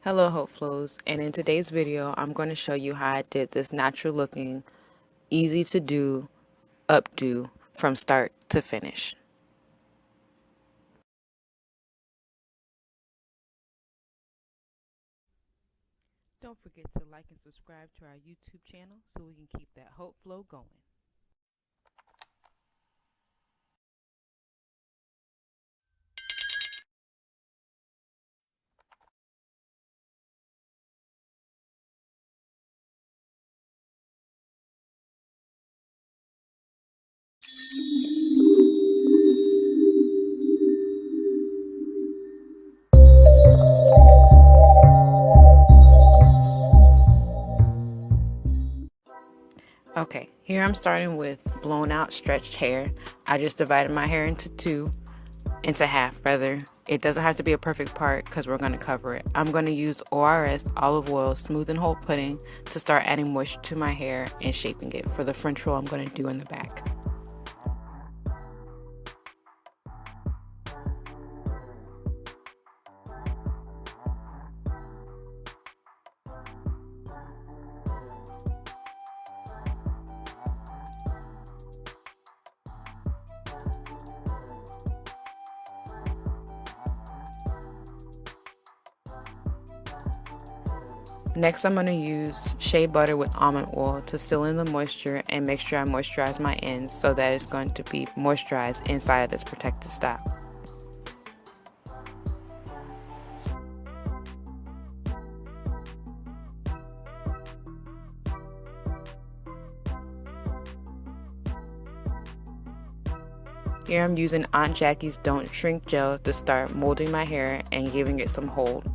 Hello HoepFlows, and in today's video I'm going to show you how I did this natural looking, easy to do updo from start to finish. Don't forget to like and subscribe to our YouTube channel so we can keep that hope flow going. Okay, here I'm starting with blown out stretched hair. I just divided my hair into half rather. It doesn't have to be a perfect part because we're going to cover it. I'm going to use ORS olive oil smooth and hold pudding to start adding moisture to my hair and shaping it for the French roll I'm going to do in the back. Next, I'm going to use Sheabutter with almond oil to seal in the moisture and make sure I moisturize my ends so that it's going to be moisturized inside of this protected style. Here I'm using Aunt Jackie's Don't Shrink gel to start molding my hair and giving it some hold.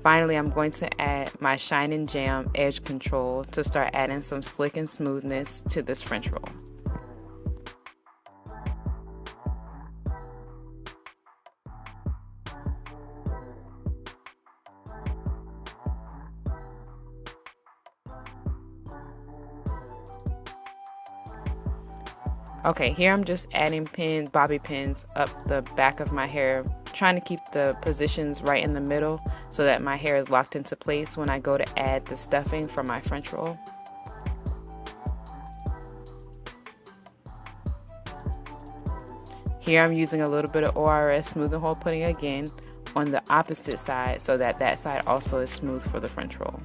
Finally, I'm going to add my Shine and Jam edge control to start adding some slick and smoothness to this French roll. Okay, here I'm just adding bobby pins up the back of my hair, trying to keep the positions right in the middle so that my hair is locked into place when I go to add the stuffing for my French roll. Here I'm using a little bit of ORS smooth and hold pudding again on the opposite side so that that side also is smooth for the French roll.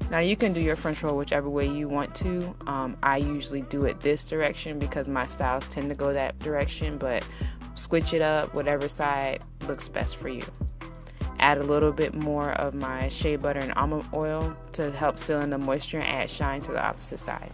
Now you can do your French roll whichever way you want to. I usually do it this direction because my styles tend to go that direction, but switch it up whatever side looks best for you. Add a little bit more of my shea butter and almond oil to help seal in the moisture and add shine to the opposite side.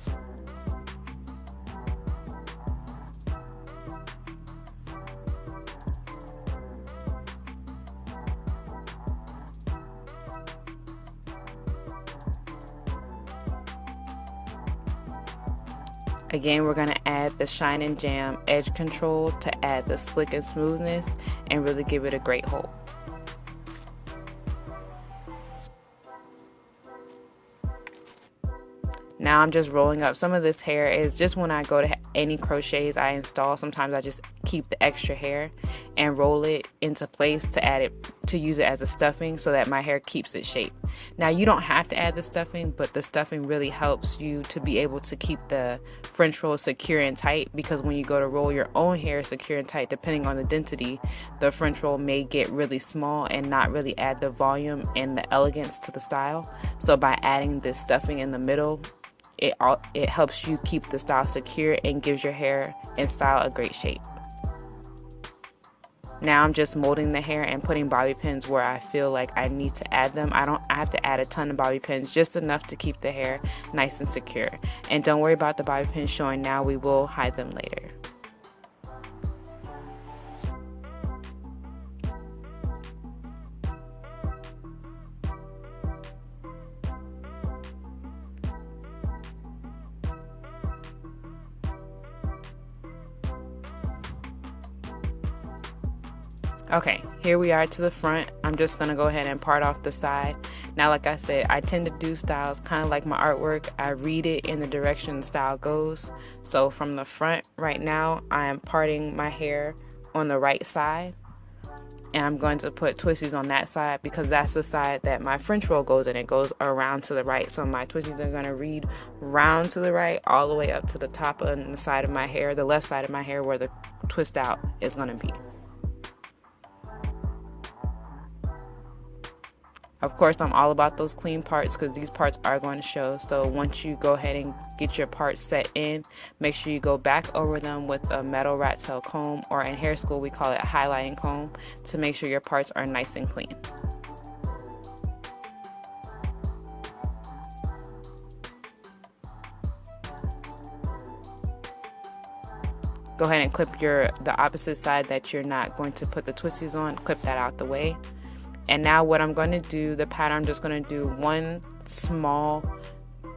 Again, we're going to add the Shine and Jam edge control to add the slick and smoothness and really give it a great hold. Now I'm just rolling up. Some of this hair is just when I go to any crochets I install, sometimes I just keep the extra hair and roll it into place to add it, to use it as a stuffing so that my hair keeps its shape. Now you don't have to add the stuffing, but the stuffing really helps you to be able to keep the French roll secure and tight, because when you go to roll your own hair secure and tight, depending on the density, the French roll may get really small and not really add the volume and the elegance to the style. So by adding this stuffing in the middle, it helps you keep the style secure and gives your hair and style a great shape. Now I'm just molding the hair and putting bobby pins where I feel like I need to add them. I have to add a ton of bobby pins, just enough to keep the hair nice and secure. And don't worry about the bobby pins showing now, we will hide them later. Okay, here we are to the front. I'm just going to go ahead and part off the side. Now, like I said, I tend to do styles kind of like my artwork. I read it in the direction the style goes. So from the front right now, I am parting my hair on the right side. And I'm going to put twisties on that side because that's the side that my French roll goes in. It goes around to the right. So my twisties are going to read round to the right all the way up to the top on the side of my hair, the left side of my hair where the twist out is going to be. Of course, I'm all about those clean parts because these parts are going to show. So once you go ahead and get your parts set in, make sure you go back over them with a metal rat tail comb, or in hair school we call it a highlighting comb, to make sure your parts are nice and clean. Go ahead and clip the opposite side that you're not going to put the twisties on, clip that out the way. And now what I'm going to do, the pattern, I'm just going to do one small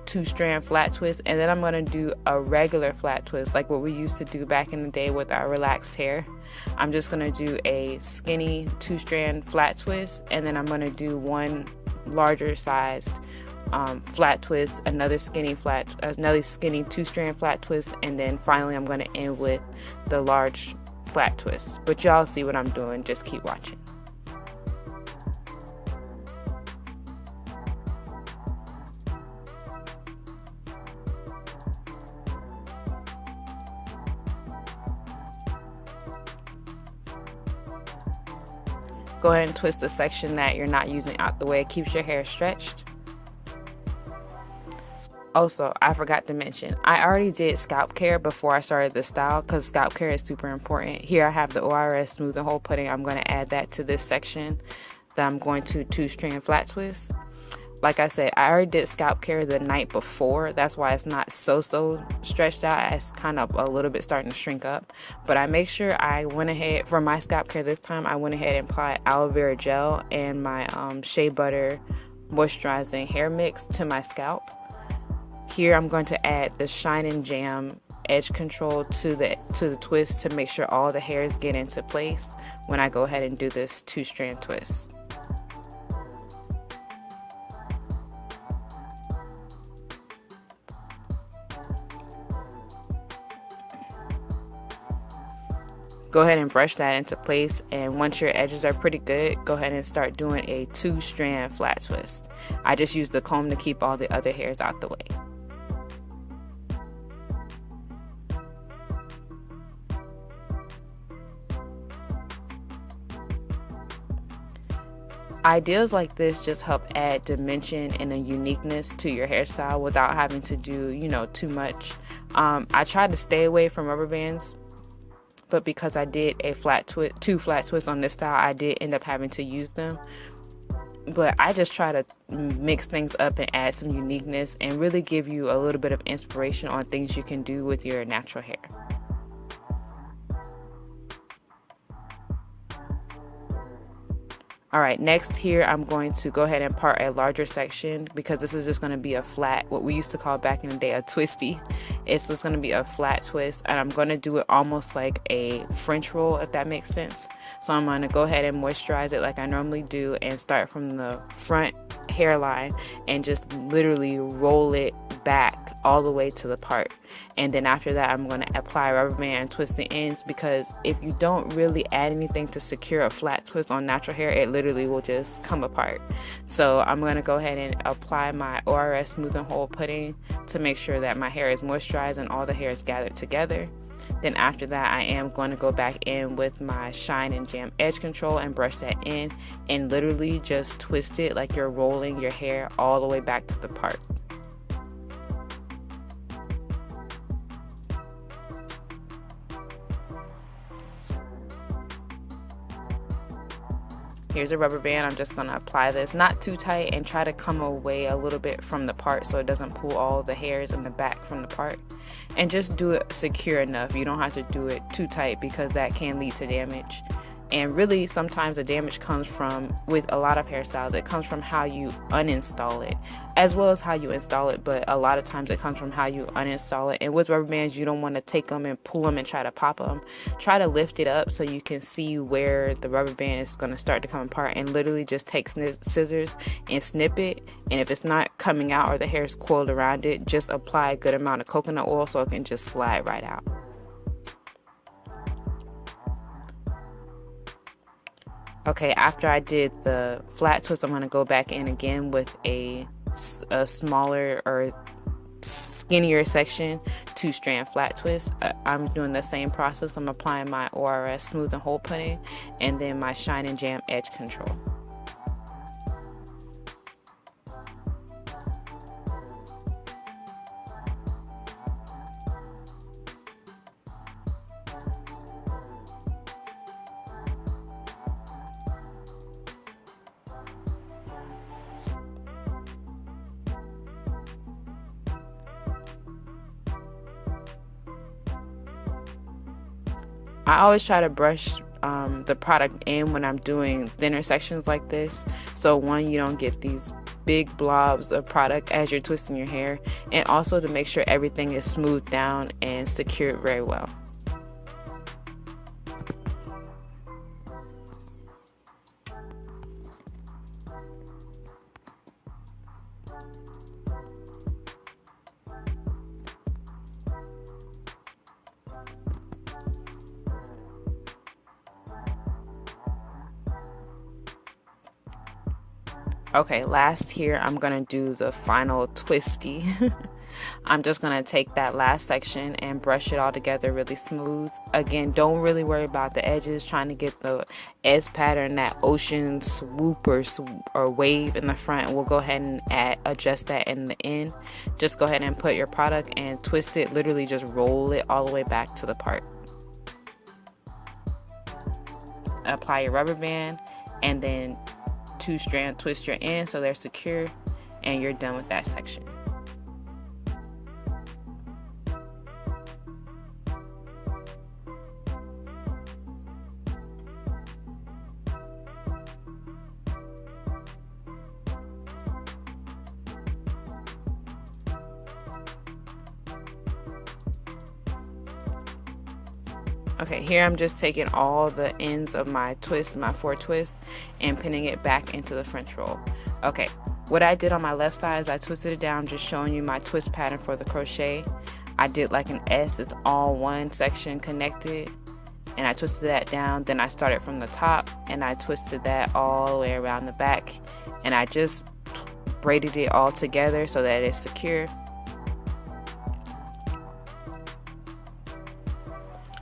2-strand flat twist, and then I'm going to do a regular flat twist like what we used to do back in the day with our relaxed hair. I'm just going to do a skinny 2-strand flat twist, and then I'm going to do one larger sized flat twist, another skinny 2-strand flat twist, and then finally I'm going to end with the large flat twist. But y'all see what I'm doing, just keep watching. Go ahead and twist the section that you're not using out the way. It keeps your hair stretched. Also, I forgot to mention, I already did scalp care before I started the style because scalp care is super important. Here I have the ORS Smooth and Whole Pudding. I'm going to add that to this section that I'm going to 2-strand flat twist. Like I said, I already did scalp care the night before. That's why it's not so stretched out. It's kind of a little bit starting to shrink up. But I make sure I went ahead, for my scalp care this time, I went ahead and applied aloe vera gel and my Sheabutter moisturizing hair mix to my scalp. Here I'm going to add the Shine and Jam edge control to the twist to make sure all the hairs get into place when I go ahead and do this 2-strand twist. Go ahead and brush that into place, and once your edges are pretty good, go ahead and start doing a 2-strand flat twist. I just use the comb to keep all the other hairs out the way. Ideas like this just help add dimension and a uniqueness to your hairstyle without having to do, too much. I tried to stay away from rubber bands, but because I did a two flat twists on this style, I did end up having to use them. But I just try to mix things up and add some uniqueness and really give you a little bit of inspiration on things you can do with your natural hair. Alright, next here I'm going to go ahead and part a larger section because this is just going to be a flat, what we used to call back in the day a twisty. It's just going to be a flat twist, and I'm going to do it almost like a French roll, if that makes sense. So I'm going to go ahead and moisturize it like I normally do and start from the front hairline and just literally roll it back all the way to the part. And then after that I'm going to apply rubber band and twist the ends, because if you don't really add anything to secure a flat twist on natural hair, it literally will just come apart. So I'm going to go ahead and apply my ORS Smooth and Whole Pudding to make sure that my hair is moisturized and all the hair is gathered together. Then after that I am going to go back in with my Shine and Jam edge control and brush that in and literally just twist it like you're rolling your hair all the way back to the part. Here's a rubber band. I'm just going to apply this not too tight and try to come away a little bit from the part so it doesn't pull all the hairs in the back from the part, and just do it secure enough. You don't have to do it too tight because that can lead to damage. And really, sometimes the damage comes from, with a lot of hairstyles, it comes from how you uninstall it, as well as how you install it. But a lot of times it comes from how you uninstall it. And with rubber bands, you don't want to take them and pull them and try to pop them. Try to lift it up so you can see where the rubber band is going to start to come apart, and literally just take scissors and snip it. And if it's not coming out or the hair is coiled around it, just apply a good amount of coconut oil so it can just slide right out. Okay, after I did the flat twist, I'm going to go back in again with a smaller or skinnier section 2-strand flat twist. I'm doing the same process. I'm applying my ORS smooth and hold pudding and then my shine and jam edge control. I always try to brush the product in when I'm doing thinner sections like this. So one, you don't get these big blobs of product as you're twisting your hair, and also to make sure everything is smoothed down and secured very well. Okay, last here I'm gonna do the final twisty. I'm just gonna take that last section and brush it all together really smooth. Again, don't really worry about the edges, trying to get the S pattern, that ocean swoop or wave in the front. We'll go ahead and adjust that in the end. Just go ahead and put your product and twist it, literally just roll it all the way back to the part. Apply your rubber band and then 2-strand twist your ends so they're secure, and you're done with that section. Okay, here I'm just taking all the ends of my twist, my 4 twists, and pinning it back into the French roll. Okay, what I did on my left side is I twisted it down, just showing you my twist pattern for the crochet. I did like an S, it's all one section connected, and I twisted that down. Then I started from the top and I twisted that all the way around the back, and I just braided it all together so that it's secure.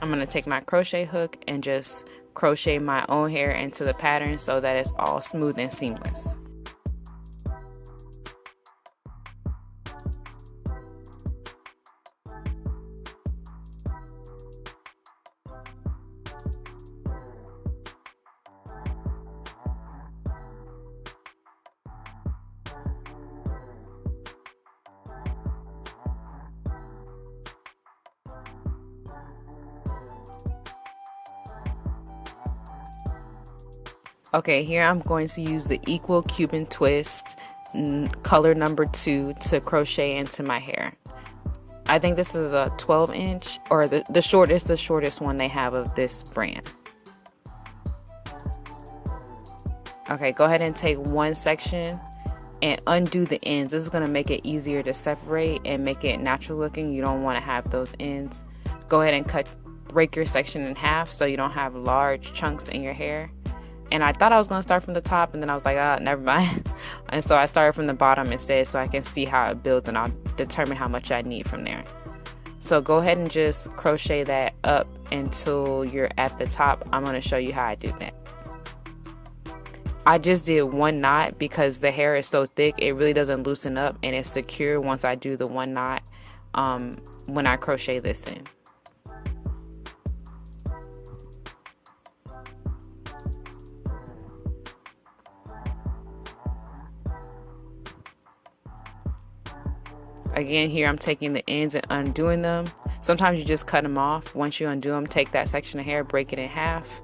I'm going to take my crochet hook and just crochet my own hair into the pattern so that it's all smooth and seamless. Okay, here I'm going to use the Equal Cuban Twist color number 2 to crochet into my hair. I think this is a 12-inch, or the shortest one they have of this brand. Okay, go ahead and take one section and undo the ends. This is going to make it easier to separate and make it natural looking. You don't want to have those ends. Go ahead and break your section in half so you don't have large chunks in your hair. And I thought I was going to start from the top, and then I was like, never mind. And so I started from the bottom instead so I can see how it builds, and I'll determine how much I need from there. So go ahead and just crochet that up until you're at the top. I'm going to show you how I do that. I just did one knot because the hair is so thick, it really doesn't loosen up, and it's secure once I do the one knot when I crochet this in. Again, here I'm taking the ends and undoing them. Sometimes you just cut them off. Once you undo them, take that section of hair, break it in half,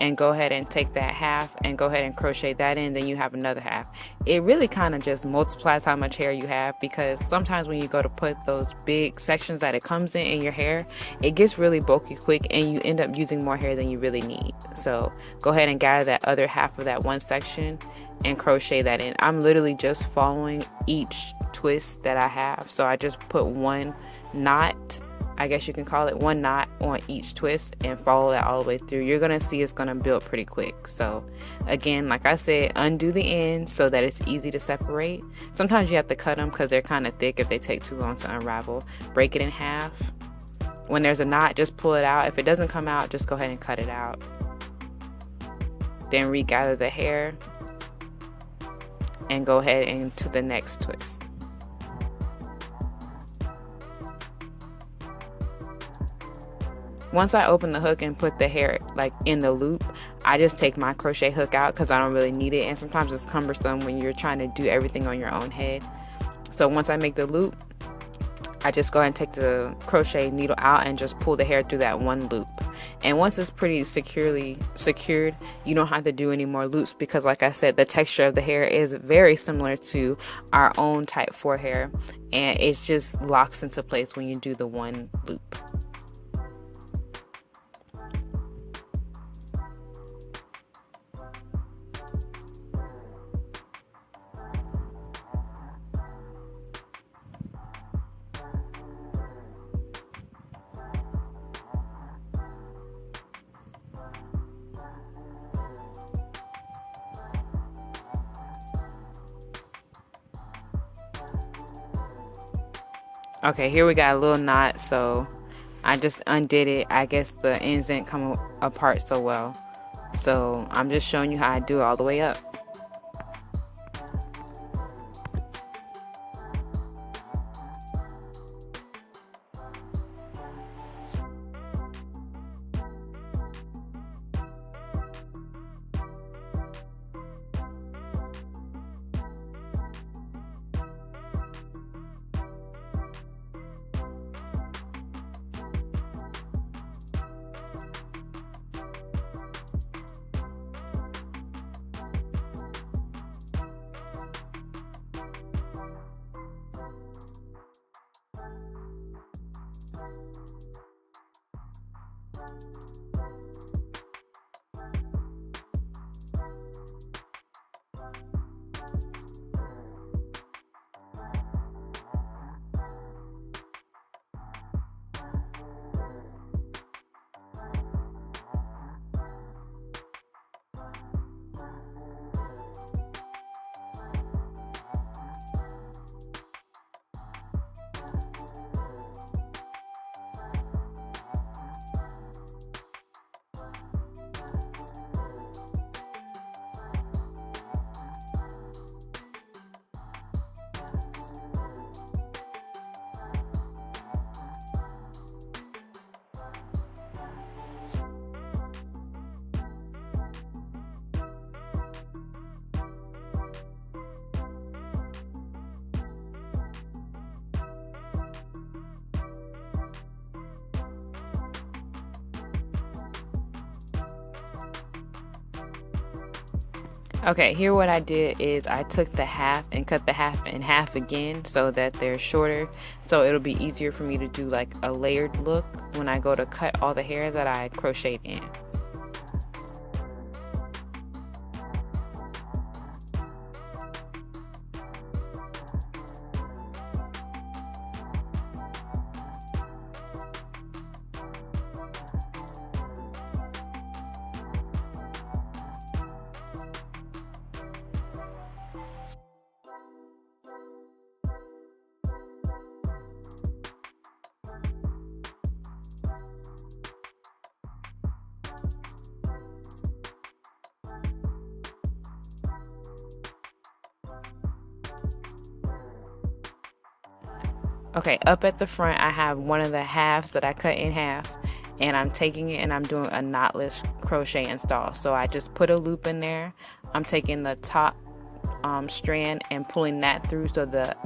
and go ahead and take that half and go ahead and crochet that in, then you have another half. It really kind of just multiplies how much hair you have, because sometimes when you go to put those big sections that it comes in your hair, it gets really bulky quick and you end up using more hair than you really need. So go ahead and gather that other half of that one section and crochet that in. I'm literally just following each twist that I have, so I just put one knot, I guess you can call it, one knot on each twist and follow that all the way through. You're gonna see it's gonna build pretty quick. So again, like I said, undo the ends so that it's easy to separate. Sometimes you have to cut them because they're kind of thick if they take too long to unravel. Break it in half. When there's a knot, just pull it out. If it doesn't come out, just go ahead and cut it out. Then regather the hair and go ahead into the next twist. Once I open the hook and put the hair like in the loop, I just take my crochet hook out because I don't really need it, and sometimes it's cumbersome when you're trying to do everything on your own head. So once I make the loop, I just go ahead and take the crochet needle out and just pull the hair through that one loop. And once it's pretty securely secured, you don't have to do any more loops, because like I said, the texture of the hair is very similar to our own type 4 hair, and it just locks into place when you do the one loop. Okay, here we got a little knot, so I just undid it. I guess the ends didn't come apart so well, so I'm just showing you how I do it all the way up. Okay, here what I did is I took the half and cut the half in half again so that they're shorter, so it'll be easier for me to do like a layered look when I go to cut all the hair that I crocheted in. Okay, up at the front I have one of the halves that I cut in half, and I'm taking it and I'm doing a knotless crochet install. So I just put a loop in there. I'm taking the top strand and pulling that through so the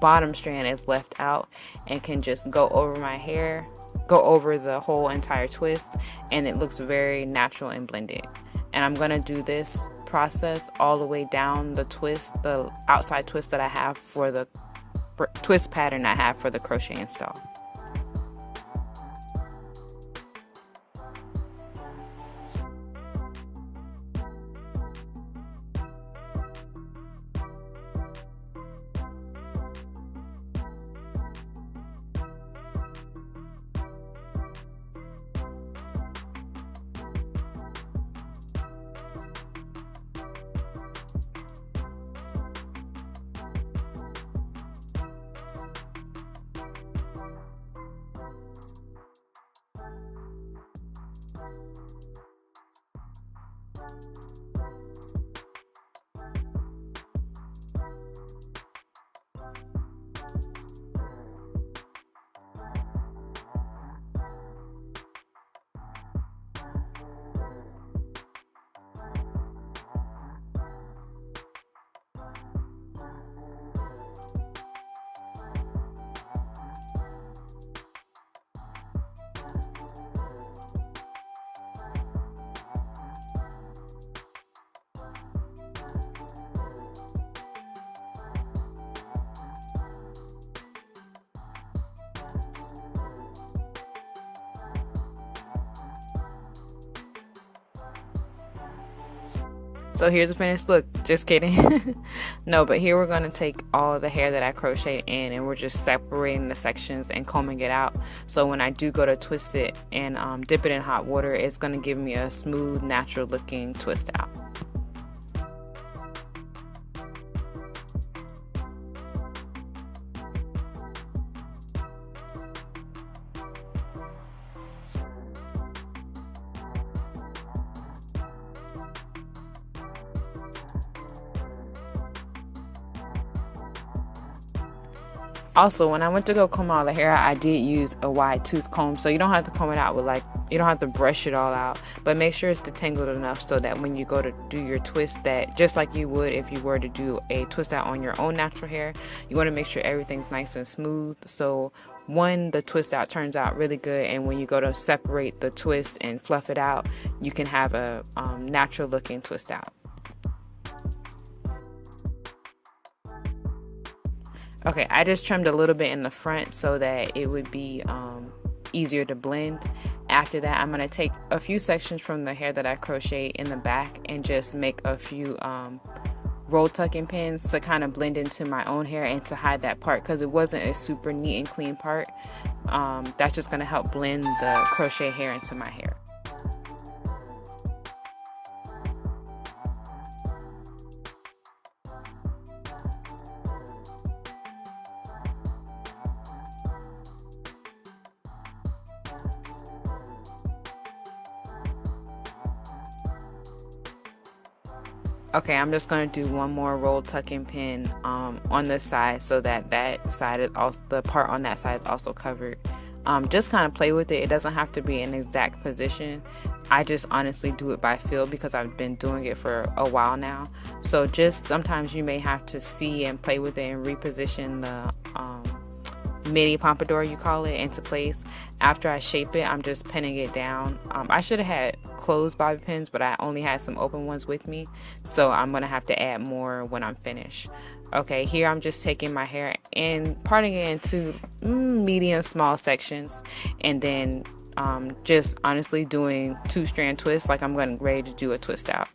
bottom strand is left out and can just go over my hair, go over the whole entire twist, and it looks very natural and blended. And I'm gonna do this process all the way down the twist, the outside twist that I have for the twist pattern I have for the crochet install. So here's a finished look. Just kidding. No, but here we're going to take all the hair that I crocheted in, and we're just separating the sections and combing it out. So when I do go to twist it and dip it in hot water, it's going to give me a smooth, natural looking twist out. Also, when I went to go comb all the hair out, I did use a wide tooth comb, so you don't have to comb it out with you don't have to brush it all out, but make sure it's detangled enough so that when you go to do your twist, that just like you would if you were to do a twist out on your own natural hair, you want to make sure everything's nice and smooth. So the twist out turns out really good, and when you go to separate the twist and fluff it out, you can have a natural looking twist out. Okay, I just trimmed a little bit in the front so that it would be easier to blend. After that, I'm going to take a few sections from the hair that I crocheted in the back and just make a few roll tucking pins to kind of blend into my own hair and to hide that part, because it wasn't a super neat and clean part. That's just going to help blend the crochet hair into my hair. Okay, I'm just going to do one more roll tucking pin on this side so that side is also, the part on that side is also covered. Just kind of play with it. It doesn't have to be an exact position. I just honestly do it by feel because I've been doing it for a while now. So just sometimes you may have to see and play with it and reposition the midi pompadour, you call it, into place. After I shape it, I'm just pinning it down. I should have had closed bobby pins, but I only had some open ones with me, so I'm gonna have to add more when I'm finished. Okay, here I'm just taking my hair and parting it into medium small sections, and then just honestly doing 2-strand twists like I'm getting ready to do a twist out.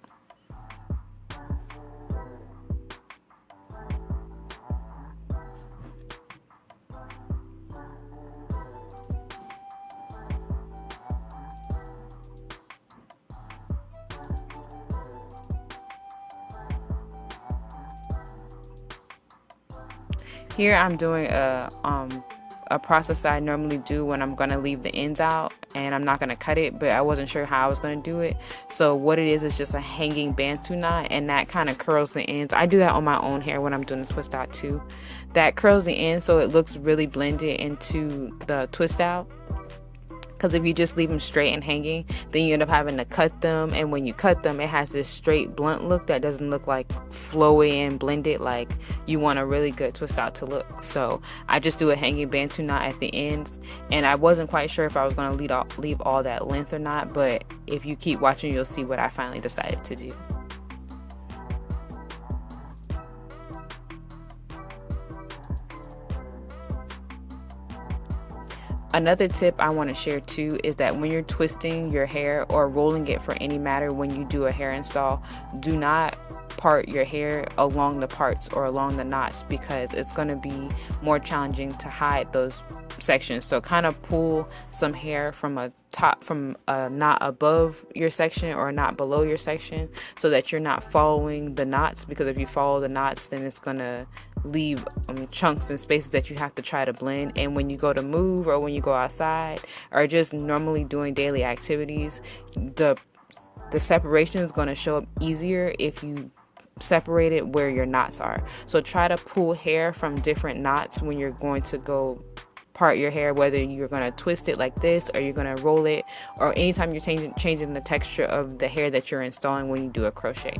Here I'm doing a process that I normally do when I'm going to leave the ends out, and I'm not going to cut it, but I wasn't sure how I was going to do it. So what it is just a hanging bantu knot, and that kind of curls the ends. I do that on my own hair when I'm doing a twist out too. That curls the ends so it looks really blended into the twist out. Because if you just leave them straight and hanging, then you end up having to cut them. And when you cut them, it has this straight blunt look that doesn't look like flowy and blended like you want a really good twist out to look. So I just do a hanging bantu knot at the ends. And I wasn't quite sure if I was going to leave all that length or not. But if you keep watching, you'll see what I finally decided to do. Another tip I want to share too is that when you're twisting your hair or rolling it for any matter, when you do a hair install, do not part your hair along the parts or along the knots, because it's going to be more challenging to hide those sections. So kind of pull some hair from a knot above your section or a knot below your section, so that you're not following the knots, because if you follow the knots, then it's going to leave chunks and spaces that you have to try to blend. And when you go to move, or when you go outside, or just normally doing daily activities, the separation is going to show up easier if you separate it where your knots are. So try to pull hair from different knots when you're going to go part your hair, whether you're going to twist it like this or you're going to roll it, or anytime you're changing the texture of the hair that you're installing when you do a crochet.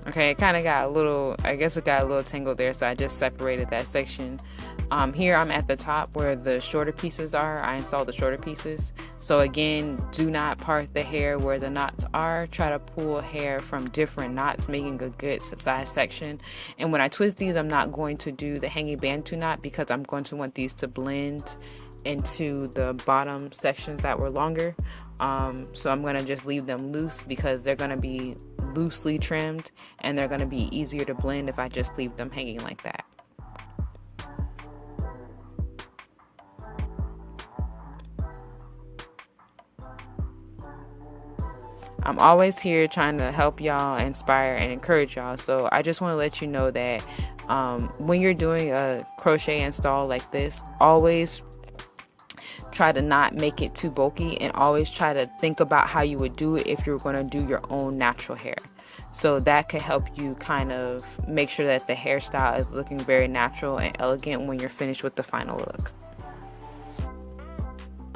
Okay, it kind of got a little, I guess it got a little tangled there, so I just separated that section. Here I'm at the top where the shorter pieces are. I installed the shorter pieces. So again, do not part the hair where the knots are. Try to pull hair from different knots, making a good size section. And when I twist these, I'm not going to do the hanging bantu knot, because I'm going to want these to blend into the bottom sections that were longer. So I'm going to just leave them loose, because they're going to be loosely trimmed and they're going to be easier to blend if I just leave them hanging like that. I'm always here trying to help y'all, inspire and encourage y'all. So I just want to let you know that when you're doing a crochet install like this, always try to not make it too bulky, and always try to think about how you would do it if you're going to do your own natural hair. So that could help you kind of make sure that the hairstyle is looking very natural and elegant when you're finished with the final look.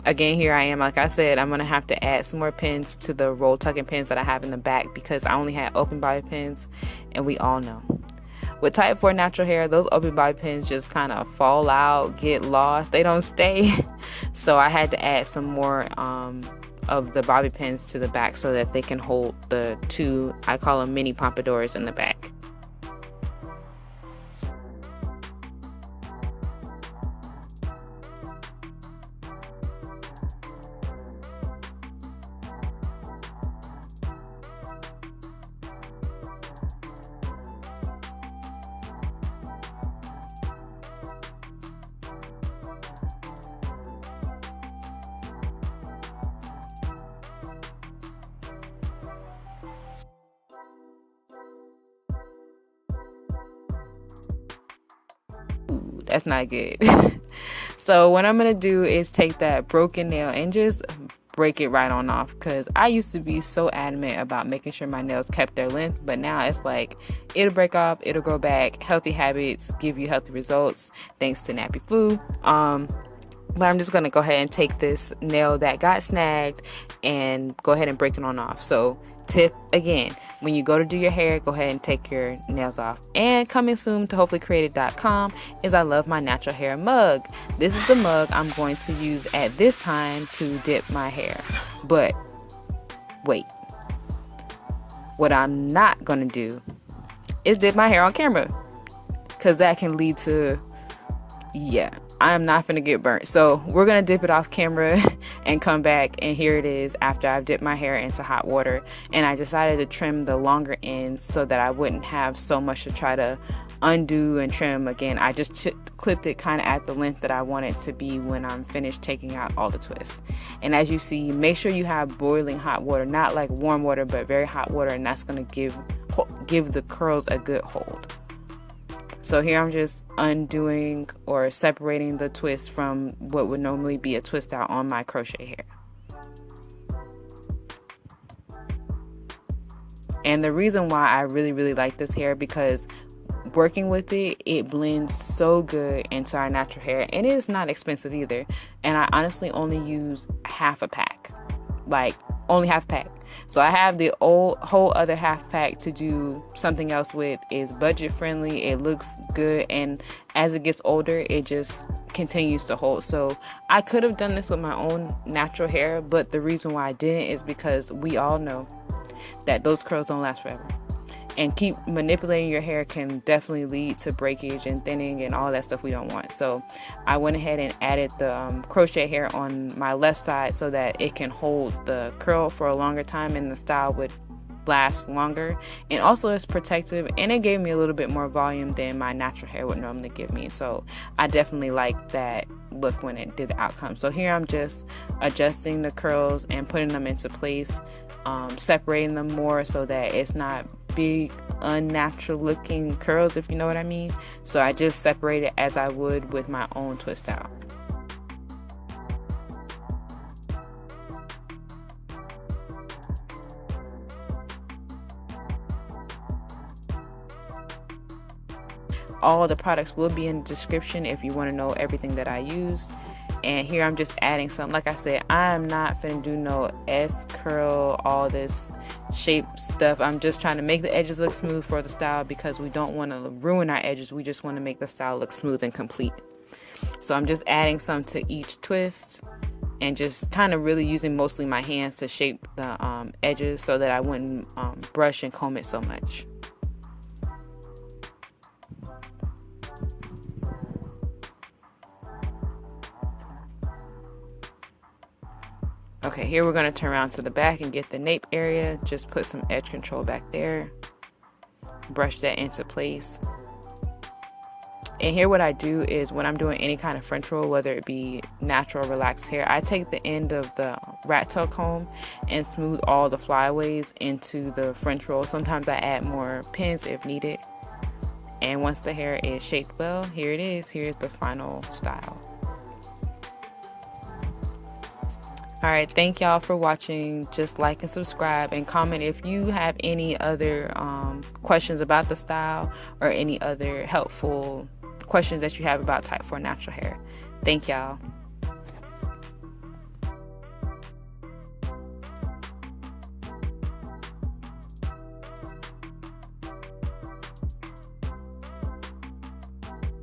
Again, here I am. Like I said, I'm going to have to add some more pins to the roll tucking pins that I have in the back, because I only had open bobby pins, and we all know with type 4 natural hair, those open bobby pins just kind of fall out, get lost, they don't stay. So I had to add some more of the bobby pins to the back so that they can hold the two, I call them mini pompadours, in the back. That's not good. So what I'm gonna do is take that broken nail and just break it right on off, because I used to be so adamant about making sure my nails kept their length, but now it's like it'll break off, it'll grow back. Healthy habits give you healthy results, thanks to nappy food. But I'm just gonna go ahead and take this nail that got snagged and go ahead and break it on off. So tip again, when you go to do your hair, go ahead and take your nails off. And coming soon to hopefullycre8ed.com is I love my natural hair mug. This is the mug I'm going to use at this time to dip my hair. But wait, what I'm not gonna do is dip my hair on camera, because that can lead to, I'm not gonna get burnt. So we're gonna dip it off camera and come back, and here it is after I've dipped my hair into hot water. And I decided to trim the longer ends so that I wouldn't have so much to try to undo and trim again. I just clipped it kind of at the length that I want it to be when I'm finished taking out all the twists. And as you see, make sure you have boiling hot water, not like warm water, but very hot water, and that's going to give the curls a good hold. So here I'm just undoing or separating the twist from what would normally be a twist out on my crochet hair. And the reason why I really like this hair, because working with it blends so good into our natural hair, and it is not expensive either. And I honestly only use half a pack, like only half pack. So I have the whole other half pack to do something else with. Is budget friendly, it looks good, and as it gets older it just continues to hold. So I could have done this with my own natural hair, but the reason why I didn't is because we all know that those curls don't last forever, and keep manipulating your hair can definitely lead to breakage and thinning and all that stuff we don't want. So I went ahead and added the crochet hair on my left side so that it can hold the curl for a longer time and the style would last longer, and also it's protective, and it gave me a little bit more volume than my natural hair would normally give me. So I definitely like that look when it did the outcome. So here I'm just adjusting the curls and putting them into place, separating them more so that it's not big unnatural looking curls, if you know what I mean. So I just separate it as I would with my own twist out. All the products will be in the description if you want to know everything that I used. And here I'm just adding some. Like I said, I'm not finna do no S curl, all this shape stuff. I'm just trying to make the edges look smooth for the style, because we don't want to ruin our edges. We just want to make the style look smooth and complete. So I'm just adding some to each twist, and just kind of really using mostly my hands to shape the edges so that I wouldn't brush and comb it so much. Okay, here we're going to turn around to the back and get the nape area. Just put some edge control back there. Brush that into place. And here what I do is when I'm doing any kind of French roll, whether it be natural or relaxed hair, I take the end of the rat tail comb and smooth all the flyaways into the French roll. Sometimes I add more pins if needed. And once the hair is shaped well, here it is. Here's the final style. Alright, thank y'all for watching. Just like and subscribe and comment if you have any other questions about the style, or any other helpful questions that you have about type 4 natural hair. Thank y'all.